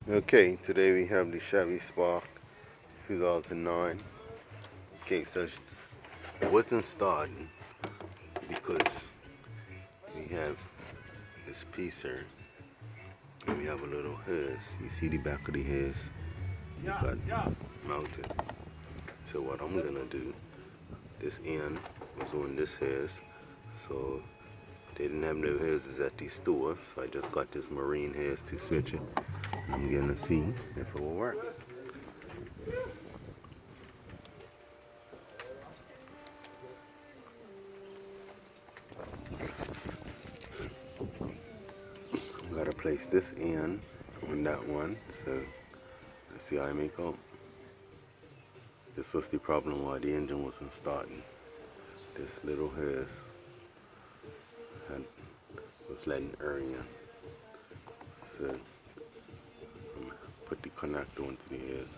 Okay, today we have the Chevy Spark 2009. Okay, so it wasn't starting because we have this piece here and we have a little hose. You see the back of the hose? You got mounted. So what I'm gonna do, this end was on this hose, so they didn't have no hoses at the store, so I just got this marine hose to switch it. And I'm gonna see if it will work. I gotta place this in on that one, so let's see how I make out. This was the problem why the engine wasn't starting. This little hose was letting air in. So I'm gonna put the connector onto the hose